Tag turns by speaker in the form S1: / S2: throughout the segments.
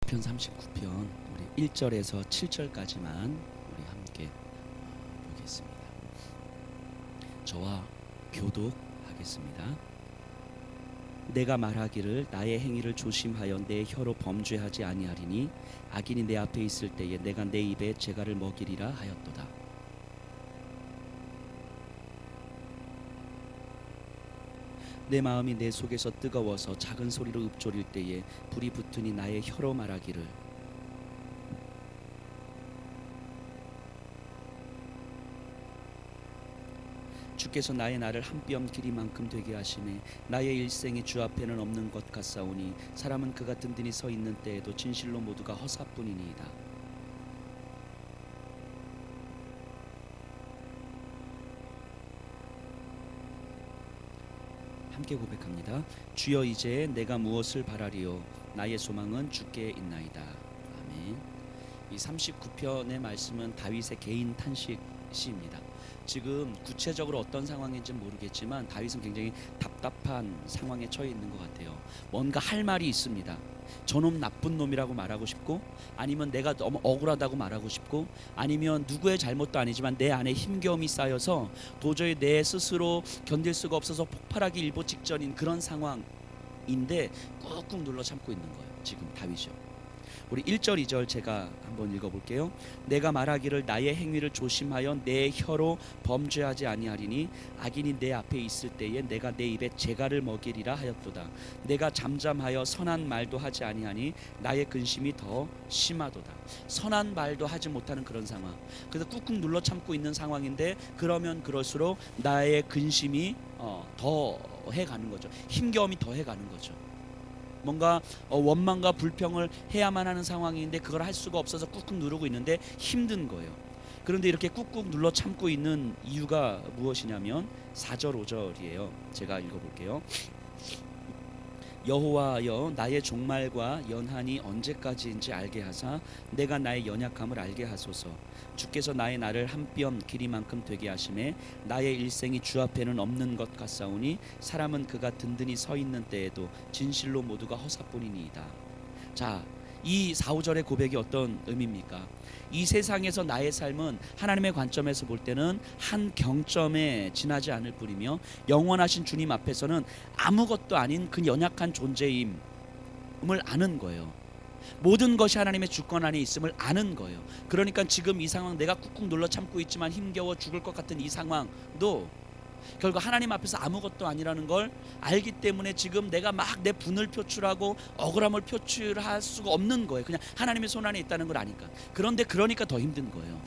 S1: 시편 39편 우리 1절에서 7절까지만 우리 함께 보겠습니다. 저와 교독하겠습니다. 내가 말하기를 나의 행위를 조심하여 내 혀로 범죄하지 아니하리니 악인이 내 앞에 있을 때에 내가 내 입에 재갈을 먹이리라 하였도다. 내 마음이 내 속에서 뜨거워서 작은 소리로 읊조릴 때에 불이 붙으니 나의 혀로 말하기를 주께서 나의 날을 한 뼘 길이만큼 되게 하시매 나의 일생이 주 앞에는 없는 것 같사오니 사람은 그가 든든히 서 있는 때에도 진실로 모두가 허사뿐이니이다. 함께 고백합니다. 주여 이제 내가 무엇을 바라리요 나의 소망은 주께 있나이다. 아멘. 이 39편의 말씀은 다윗의 개인 탄식 시입니다. 지금 구체적으로 어떤 상황인지 모르겠지만 다윗은 굉장히 답답한 상황에 처해 있는 것 같아요. 뭔가 할 말이 있습니다. 저놈 나쁜 놈이라고 말하고 싶고, 아니면 내가 너무 억울하다고 말하고 싶고, 아니면 누구의 잘못도 아니지만 내 안에 힘겨움이 쌓여서 도저히 내 스스로 견딜 수가 없어서 폭발하기 일보 직전인 그런 상황인데 꾹꾹 눌러 참고 있는 거예요. 지금 다윗이요. 우리 1절 2절 제가 한번 읽어볼게요. 내가 말하기를 나의 행위를 조심하여 내 혀로 범죄하지 아니하리니 악인이 내 앞에 있을 때에 내가 내 입에 재갈을 먹이리라 하였도다. 내가 잠잠하여 선한 말도 하지 아니하니 나의 근심이 더 심하도다. 선한 말도 하지 못하는 그런 상황. 그래서 꾹꾹 눌러 참고 있는 상황인데 그러면 그럴수록 나의 근심이 더 해가는 거죠. 힘겨움이 더 해가는 거죠. 뭔가 원망과 불평을 해야만 하는 상황인데 그걸 할 수가 없어서 꾹꾹 누르고 있는데 힘든 거예요. 그런데 이렇게 꾹꾹 눌러 참고 있는 이유가 무엇이냐면 4절 5절이에요. 제가 읽어볼게요. 여호와여 나의 종말과 연한이 언제까지인지 알게 하사 내가 나의 연약함을 알게 하소서. 주께서 나의 날을 한 뼘 길이만큼 되게 하심에 나의 일생이 주 앞에는 없는 것 같사오니 사람은 그가 든든히 서 있는 때에도 진실로 모두가 허사뿐이니이다. 자, 이 4, 5절의 고백이 어떤 의미입니까? 이 세상에서 나의 삶은 하나님의 관점에서 볼 때는 한 경점에 지나지 않을 뿐이며 영원하신 주님 앞에서는 아무것도 아닌 그 연약한 존재임을 아는 거예요. 모든 것이 하나님의 주권 안에 있음을 아는 거예요. 그러니까 지금 이 상황, 내가 꾹꾹 눌러 참고 있지만 힘겨워 죽을 것 같은 이 상황도 결국 하나님 앞에서 아무것도 아니라는 걸 알기 때문에 지금 내가 막 내 분을 표출하고 억울함을 표출할 수가 없는 거예요. 그냥 하나님의 손 안에 있다는 걸 아니까. 그런데 그러니까 더 힘든 거예요.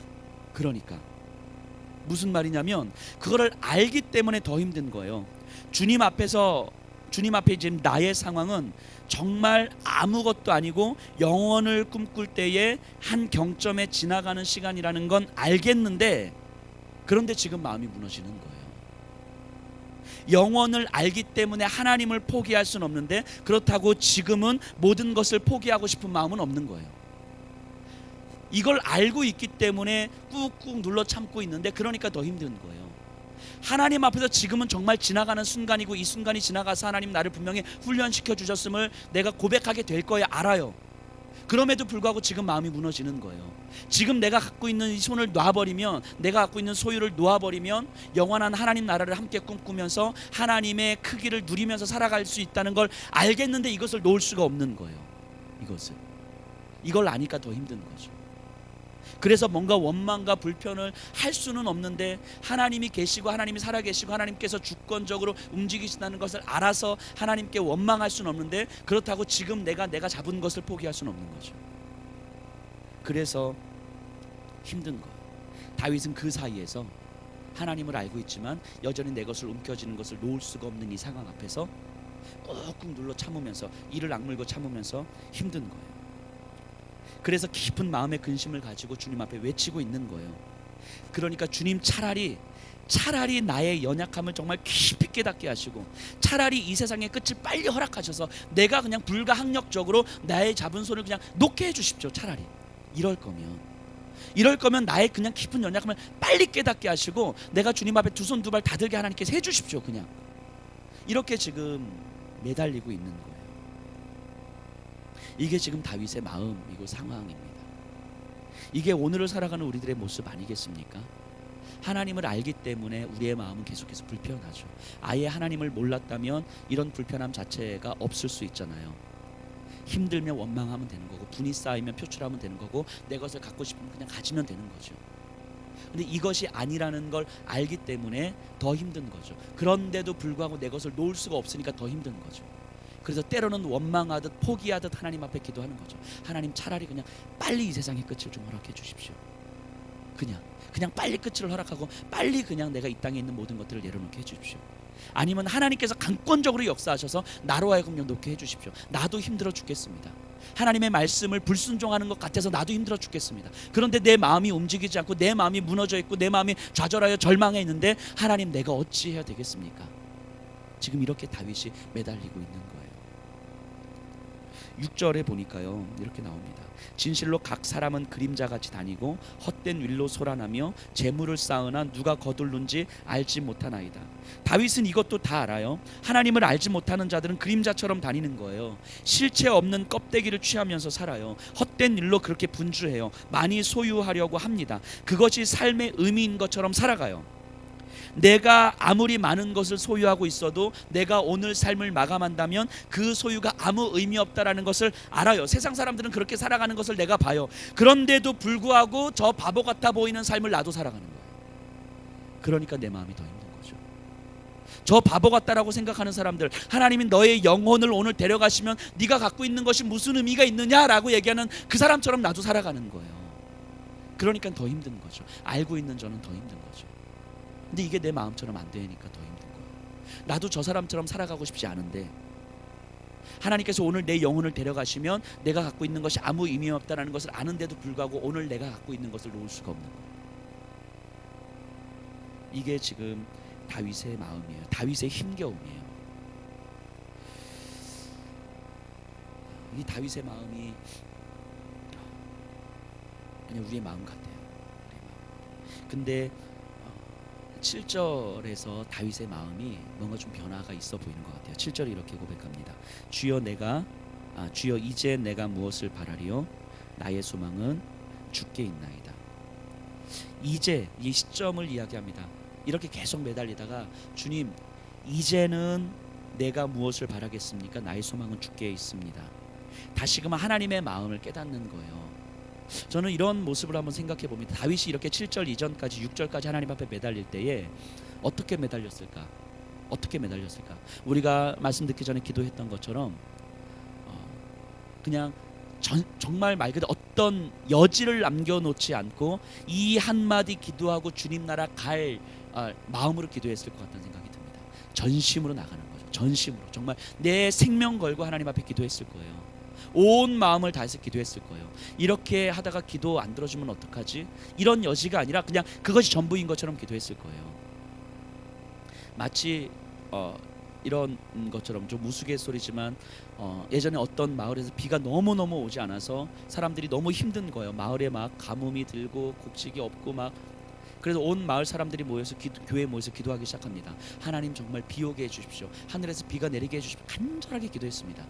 S1: 그러니까 무슨 말이냐면 그거를 알기 때문에 더 힘든 거예요. 주님 앞에 지금 나의 상황은 정말 아무것도 아니고 영원을 꿈꿀 때에 한 경점에 지나가는 시간이라는 건 알겠는데, 그런데 지금 마음이 무너지는 거예요. 영원을 알기 때문에 하나님을 포기할 수는 없는데 그렇다고 지금은 모든 것을 포기하고 싶은 마음은 없는 거예요. 이걸 알고 있기 때문에 꾹꾹 눌러 참고 있는데 그러니까 더 힘든 거예요. 하나님 앞에서 지금은 정말 지나가는 순간이고 이 순간이 지나가서 하나님 나를 분명히 훈련시켜 주셨음을 내가 고백하게 될 거야, 알아요. 그럼에도 불구하고 지금 마음이 무너지는 거예요. 지금 내가 갖고 있는 이 손을 놔버리면, 내가 갖고 있는 소유를 놓아버리면 영원한 하나님 나라를 함께 꿈꾸면서 하나님의 크기를 누리면서 살아갈 수 있다는 걸 알겠는데 이것을 놓을 수가 없는 거예요. 이걸 아니까 더 힘든 거죠. 그래서 뭔가 원망과 불편을 할 수는 없는데 하나님이 계시고 하나님이 살아계시고 하나님께서 주권적으로 움직이신다는 것을 알아서 하나님께 원망할 수는 없는데 그렇다고 지금 내가 잡은 것을 포기할 수는 없는 거죠. 그래서 힘든 거예요. 다윗은 그 사이에서 하나님을 알고 있지만 여전히 내 것을 움켜쥐는 것을 놓을 수가 없는 이 상황 앞에서 꾹꾹 눌러 참으면서 이를 악물고 참으면서 힘든 거예요. 그래서 깊은 마음의 근심을 가지고 주님 앞에 외치고 있는 거예요. 그러니까 주님 차라리 나의 연약함을 정말 깊이 깨닫게 하시고 차라리 이 세상의 끝을 빨리 허락하셔서 내가 그냥 불가항력적으로 나의 잡은 손을 그냥 놓게 해주십시오. 차라리 이럴 거면 나의 그냥 깊은 연약함을 빨리 깨닫게 하시고 내가 주님 앞에 두 손 두 발 다 들게 하나님께서 해주십시오. 그냥 이렇게 지금 매달리고 있는 거예요. 이게 지금 다윗의 마음이고 상황입니다. 이게 오늘을 살아가는 우리들의 모습 아니겠습니까? 하나님을 알기 때문에 우리의 마음은 계속해서 불편하죠. 아예 하나님을 몰랐다면 이런 불편함 자체가 없을 수 있잖아요. 힘들면 원망하면 되는 거고, 분이 쌓이면 표출하면 되는 거고, 내 것을 갖고 싶으면 그냥 가지면 되는 거죠. 근데 이것이 아니라는 걸 알기 때문에 더 힘든 거죠. 그런데도 불구하고 내 것을 놓을 수가 없으니까 더 힘든 거죠. 그래서 때로는 원망하듯 포기하듯 하나님 앞에 기도하는 거죠. 하나님, 차라리 그냥 빨리 이 세상의 끝을 좀 허락해 주십시오. 그냥 빨리 끝을 허락하고 빨리 그냥 내가 이 땅에 있는 모든 것들을 내려놓게 해주십시오. 아니면 하나님께서 강권적으로 역사하셔서 나로 하여금 놓게 해주십시오. 나도 힘들어 죽겠습니다. 하나님의 말씀을 불순종하는 것 같아서 나도 힘들어 죽겠습니다. 그런데 내 마음이 움직이지 않고 내 마음이 무너져 있고 내 마음이 좌절하여 절망해 있는데, 하나님, 내가 어찌해야 되겠습니까? 지금 이렇게 다윗이 매달리고 있는 거예요. 6절에 보니까요, 이렇게 나옵니다. 진실로 각 사람은 그림자같이 다니고 헛된 윌로 소란하며 재물을 쌓으나 누가 거둘는지 알지 못하나이다. 다윗은 이것도 다 알아요. 하나님을 알지 못하는 자들은 그림자처럼 다니는 거예요. 실체 없는 껍데기를 취하면서 살아요. 헛된 일로 그렇게 분주해요. 많이 소유하려고 합니다. 그것이 삶의 의미인 것처럼 살아가요. 내가 아무리 많은 것을 소유하고 있어도 내가 오늘 삶을 마감한다면 그 소유가 아무 의미 없다라는 것을 알아요. 세상 사람들은 그렇게 살아가는 것을 내가 봐요. 그런데도 불구하고 저 바보 같아 보이는 삶을 나도 살아가는 거예요. 그러니까 내 마음이 더 힘든 거죠. 저 바보 같다라고 생각하는 사람들, 하나님이 너의 영혼을 오늘 데려가시면 네가 갖고 있는 것이 무슨 의미가 있느냐라고 얘기하는 그 사람처럼 나도 살아가는 거예요. 그러니까 더 힘든 거죠. 알고 있는 저는 더 힘든 거죠. 근데 이게 내 마음처럼 안 되니까 더 힘든 거예요. 나도 저 사람처럼 살아가고 싶지 않은데, 하나님께서 오늘 내 영혼을 데려가시면 내가 갖고 있는 것이 아무 의미 없다는 것을 아는데도 불구하고 오늘 내가 갖고 있는 것을 놓을 수가 없는 거예요. 이게 지금 다윗의 마음이에요. 다윗의 힘겨움이에요. 이 다윗의 마음이 그냥 우리의 마음 같아요. 근데 7절에서 다윗의 마음이 뭔가 좀 변화가 있어 보이는 것 같아요. 7절이 이렇게 고백합니다. 주여 이제 내가 무엇을 바라리요? 나의 소망은 주께 있나이다. 이제 이 시점을 이야기합니다. 이렇게 계속 매달리다가, 주님, 이제는 내가 무엇을 바라겠습니까? 나의 소망은 주께 있습니다. 다시금 하나님의 마음을 깨닫는 거예요. 저는 이런 모습을 한번 생각해 봅니다. 다윗이 이렇게 7절 이전까지 6절까지 하나님 앞에 매달릴 때에 어떻게 매달렸을까? 우리가 말씀 듣기 전에 기도했던 것처럼 그냥 정말 말 그대로 어떤 여지를 남겨놓지 않고 이 한마디 기도하고 주님 나라 갈 마음으로 기도했을 것 같다는 생각이 듭니다. 전심으로 나가는 거죠. 전심으로 정말 내 생명 걸고 하나님 앞에 기도했을 거예요. 온 마음을 다해서 기도했을 거예요. 이렇게 하다가 기도 안 들어주면 어떡하지? 이런 여지가 아니라 그냥 그것이 전부인 것처럼 기도했을 거예요. 마치 이런 것처럼 좀 우스갯소리지만 예전에 어떤 마을에서 비가 너무너무 오지 않아서 사람들이 너무 힘든 거예요. 마을에 막 가뭄이 들고 곡식이 없고 막, 그래서 온 마을 사람들이 모여서 교회에 모여서 기도하기 시작합니다. 하나님, 정말 비 오게 해주십시오. 하늘에서 비가 내리게 해주십시오. 간절하게 기도했습니다.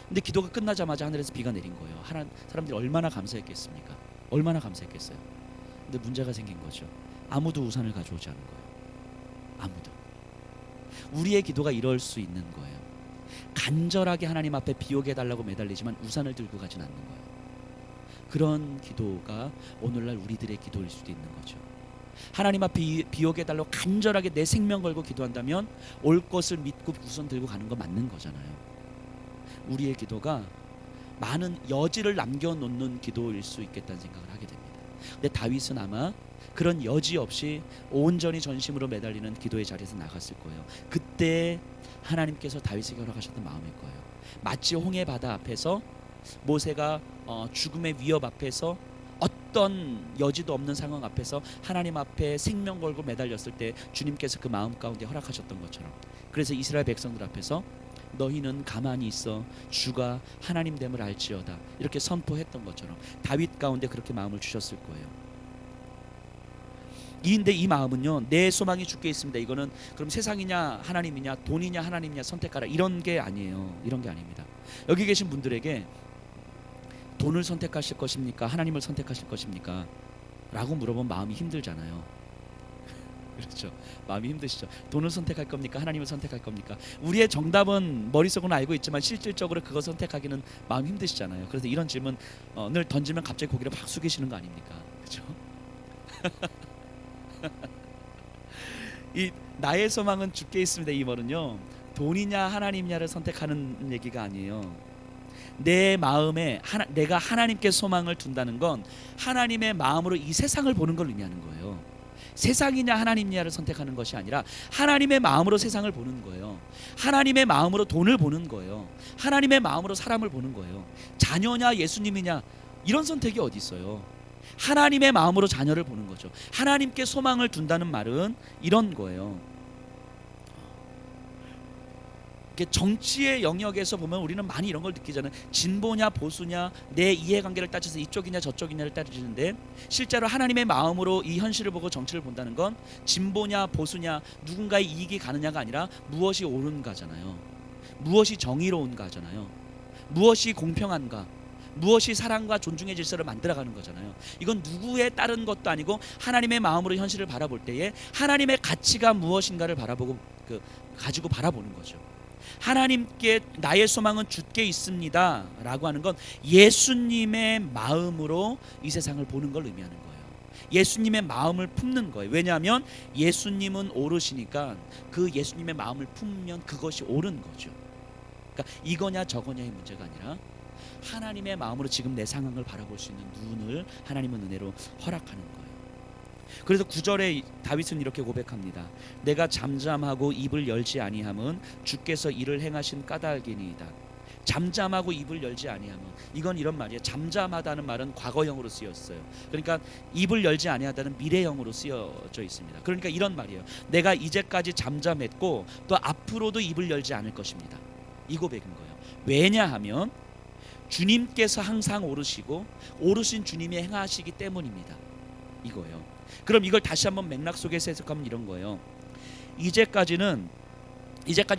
S1: 근데 기도가 끝나자마자 하늘에서 비가 내린 거예요. 사람들이 얼마나 감사했겠습니까? 얼마나 감사했겠어요. 근데 문제가 생긴 거죠. 아무도 우산을 가져오지 않은 거예요. 아무도. 우리의 기도가 이럴 수 있는 거예요. 간절하게 하나님 앞에 비 오게 해달라고 매달리지만 우산을 들고 가진 않는 거예요. 그런 기도가 오늘날 우리들의 기도일 수도 있는 거죠. 하나님 앞에 비 오게 해달라고 간절하게 내 생명 걸고 기도한다면 올 것을 믿고 우산 들고 가는 거 맞는 거잖아요. 우리의 기도가 많은 여지를 남겨놓는 기도일 수 있겠다는 생각을 하게 됩니다. 근데 다윗은 아마 그런 여지 없이 온전히 전심으로 매달리는 기도의 자리에서 나갔을 거예요. 그때 하나님께서 다윗에게 허락하셨던 마음일 거예요. 마치 홍해 바다 앞에서 모세가 죽음의 위협 앞에서 어떤 여지도 없는 상황 앞에서 하나님 앞에 생명 걸고 매달렸을 때 주님께서 그 마음 가운데 허락하셨던 것처럼, 그래서 이스라엘 백성들 앞에서 너희는 가만히 있어 주가 하나님됨을 알지어다 이렇게 선포했던 것처럼 다윗 가운데 그렇게 마음을 주셨을 거예요. 근데 이 마음은요, 내 소망이 주께 있습니다. 이거는 그럼 세상이냐 하나님이냐, 돈이냐 하나님이냐 선택하라, 이런 게 아니에요. 이런 게 아닙니다. 여기 계신 분들에게 돈을 선택하실 것입니까? 하나님을 선택하실 것입니까? 라고 물어보면 마음이 힘들잖아요. 그렇죠. 마음이 힘드시죠. 돈을 선택할 겁니까? 하나님을 선택할 겁니까? 우리의 정답은 머릿속은 알고 있지만 실질적으로 그거 선택하기는 마음 힘드시잖아요. 그래서 이런 질문을 던지면 갑자기 고개를 확 숙이시는 거 아닙니까? 그렇죠? 이 나의 소망은 주께 있습니다. 이 말은요, 돈이냐 하나님이냐를 선택하는 얘기가 아니에요. 내 마음에 내가 하나님께 소망을 둔다는 건 하나님의 마음으로 이 세상을 보는 걸 의미하는 거예요. 세상이냐 하나님이냐를 선택하는 것이 아니라 하나님의 마음으로 세상을 보는 거예요. 하나님의 마음으로 돈을 보는 거예요. 하나님의 마음으로 사람을 보는 거예요. 자녀냐 예수님이냐 이런 선택이 어디 있어요. 하나님의 마음으로 자녀를 보는 거죠. 하나님께 소망을 둔다는 말은 이런 거예요. 정치의 영역에서 보면 우리는 많이 이런 걸 느끼잖아요. 진보냐 보수냐, 내 이해관계를 따져서 이쪽이냐 저쪽이냐를 따지는데, 실제로 하나님의 마음으로 이 현실을 보고 정치를 본다는 건 진보냐 보수냐, 누군가의 이익이 가느냐가 아니라 무엇이 옳은가잖아요. 무엇이 정의로운가잖아요. 무엇이 공평한가, 무엇이 사랑과 존중의 질서를 만들어가는 거잖아요. 이건 누구에 따른 것도 아니고 하나님의 마음으로 현실을 바라볼 때에 하나님의 가치가 무엇인가를 가지고 바라보는 거죠. 하나님께 나의 소망은 주께 있습니다 라고 하는 건 예수님의 마음으로 이 세상을 보는 걸 의미하는 거예요. 예수님의 마음을 품는 거예요. 왜냐하면 예수님은 옳으시니까 그 예수님의 마음을 품으면 그것이 옳은 거죠. 그러니까 이거냐 저거냐의 문제가 아니라 하나님의 마음으로 지금 내 상황을 바라볼 수 있는 눈을 하나님은 은혜로 허락하는 거예요. 그래서 9절에 다윗은 이렇게 고백합니다. 내가 잠잠하고 입을 열지 아니함은 주께서 이를 행하신 까닭이니이다. 잠잠하고 입을 열지 아니함은, 이건 이런 말이에요. 잠잠하다는 말은 과거형으로 쓰였어요. 그러니까 입을 열지 아니하다는 미래형으로 쓰여져 있습니다. 그러니까 이런 말이에요. 내가 이제까지 잠잠했고 또 앞으로도 입을 열지 않을 것입니다. 이 고백인 거예요. 왜냐하면 주님께서 항상 오르시고 오르신 주님이 행하시기 때문입니다. 이거예요. 그럼 이걸 다시 한번 맥락 속에서 해석하면 이런 거예요. 이제까지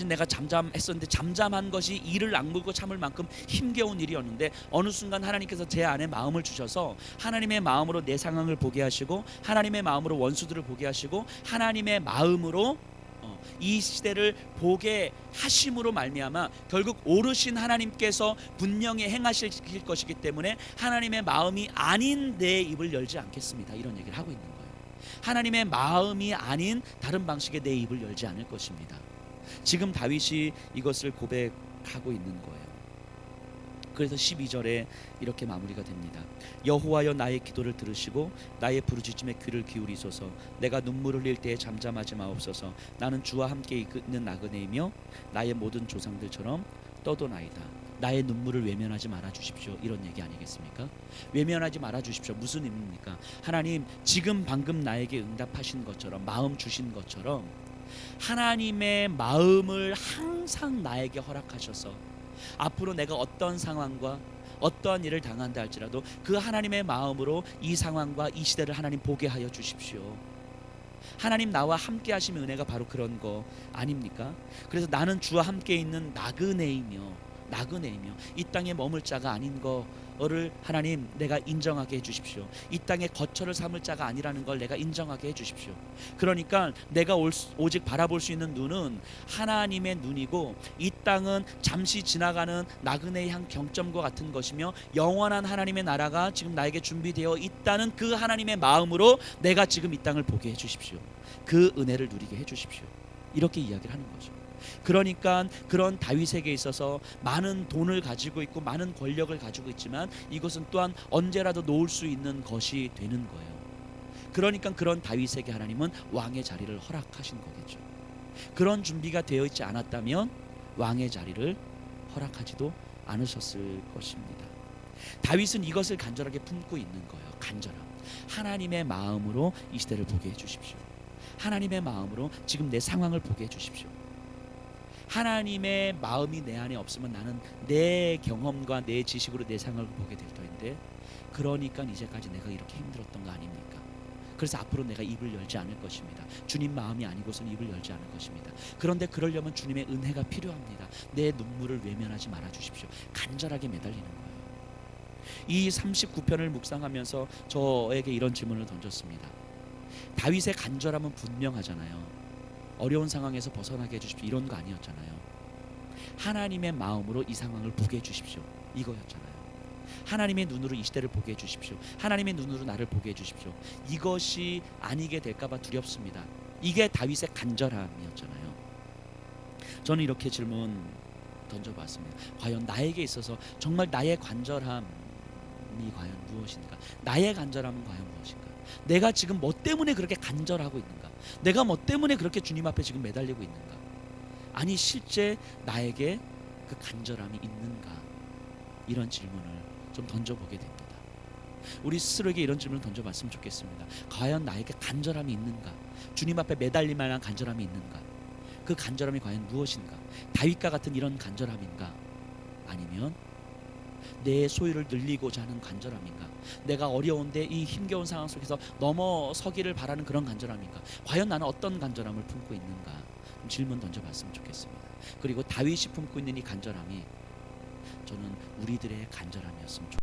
S1: 내가 잠잠했었는데 잠잠한 것이 이를 악물고 참을 만큼 힘겨운 일이었는데 어느 순간 하나님께서 제 안에 마음을 주셔서 하나님의 마음으로 내 상황을 보게 하시고 하나님의 마음으로 원수들을 보게 하시고 하나님의 마음으로 이 시대를 보게 하심으로 말미암아 결국 오르신 하나님께서 분명히 행하실 것이기 때문에 하나님의 마음이 아닌 내 입을 열지 않겠습니다. 이런 얘기를 하고 있는 거예요. 하나님의 마음이 아닌 다른 방식의 내 입을 열지 않을 것입니다. 지금 다윗이 이것을 고백하고 있는 거예요. 그래서 12절에 이렇게 마무리가 됩니다. 여호와여 나의 기도를 들으시고 나의 부르짖음에 귀를 기울이소서. 내가 눈물 흘릴 때에 잠잠하지 마옵소서. 나는 주와 함께 있는 나그네이며 나의 모든 조상들처럼 떠도나이다. 나의 눈물을 외면하지 말아 주십시오. 이런 얘기 아니겠습니까? 외면하지 말아 주십시오. 무슨 의미입니까? 하나님 지금 방금 나에게 응답하신 것처럼, 마음 주신 것처럼 하나님의 마음을 항상 나에게 허락하셔서 앞으로 내가 어떤 상황과 어떠한 일을 당한다 할지라도 그 하나님의 마음으로 이 상황과 이 시대를 하나님 보게 하여 주십시오. 하나님 나와 함께 하시면 은혜가 바로 그런 거 아닙니까? 그래서 나는 주와 함께 있는 나그네이며 이 땅에 머물 자가 아닌 거를 하나님 내가 인정하게 해주십시오. 이 땅에 거처를 삼을 자가 아니라는 걸 내가 인정하게 해주십시오. 그러니까 내가 오직 바라볼 수 있는 눈은 하나님의 눈이고 이 땅은 잠시 지나가는 나그네의 한 경점과 같은 것이며 영원한 하나님의 나라가 지금 나에게 준비되어 있다는 그 하나님의 마음으로 내가 지금 이 땅을 보게 해주십시오. 그 은혜를 누리게 해주십시오. 이렇게 이야기를 하는 거죠. 그러니까 그런 다윗에게 있어서 많은 돈을 가지고 있고 많은 권력을 가지고 있지만 이것은 또한 언제라도 놓을 수 있는 것이 되는 거예요. 그러니까 그런 다윗에게 하나님은 왕의 자리를 허락하신 거겠죠. 그런 준비가 되어 있지 않았다면 왕의 자리를 허락하지도 않으셨을 것입니다. 다윗은 이것을 간절하게 품고 있는 거예요. 간절함. 하나님의 마음으로 이 시대를 보게 해주십시오. 하나님의 마음으로 지금 내 상황을 보게 해주십시오. 하나님의 마음이 내 안에 없으면 나는 내 경험과 내 지식으로 내 상황을 보게 될 터인데, 그러니까 이제까지 내가 이렇게 힘들었던 거 아닙니까? 그래서 앞으로 내가 입을 열지 않을 것입니다. 주님 마음이 아니고서는 입을 열지 않을 것입니다. 그런데 그러려면 주님의 은혜가 필요합니다. 내 눈물을 외면하지 말아 주십시오. 간절하게 매달리는 거예요. 이 39편을 묵상하면서 저에게 이런 질문을 던졌습니다. 다윗의 간절함은 분명하잖아요. 어려운 상황에서 벗어나게 해주십시오, 이런 거 아니었잖아요. 하나님의 마음으로 이 상황을 보게 해주십시오, 이거였잖아요. 하나님의 눈으로 이 시대를 보게 해주십시오. 하나님의 눈으로 나를 보게 해주십시오. 이것이 아니게 될까봐 두렵습니다. 이게 다윗의 간절함이었잖아요. 저는 이렇게 질문 던져봤습니다. 과연 나에게 있어서 정말 나의 간절함이 과연 무엇인가? 나의 간절함은 과연 무엇인가? 내가 지금 뭐 때문에 그렇게 간절하고 있는가? 내가 뭐 때문에 그렇게 주님 앞에 지금 매달리고 있는가? 아니 실제 나에게 그 간절함이 있는가? 이런 질문을 좀 던져보게 됩니다. 우리 스스로에게 이런 질문을 던져봤으면 좋겠습니다. 과연 나에게 간절함이 있는가? 주님 앞에 매달릴 만한 간절함이 있는가? 그 간절함이 과연 무엇인가? 다윗과 같은 이런 간절함인가? 아니면 내 소유를 늘리고자 하는 간절함인가? 내가 어려운데 이 힘겨운 상황 속에서 넘어서기를 바라는 그런 간절함인가? 과연 나는 어떤 간절함을 품고 있는가? 질문 던져봤으면 좋겠습니다. 그리고 다윗이 품고 있는 이 간절함이 저는 우리들의 간절함이었으면 좋겠습니다.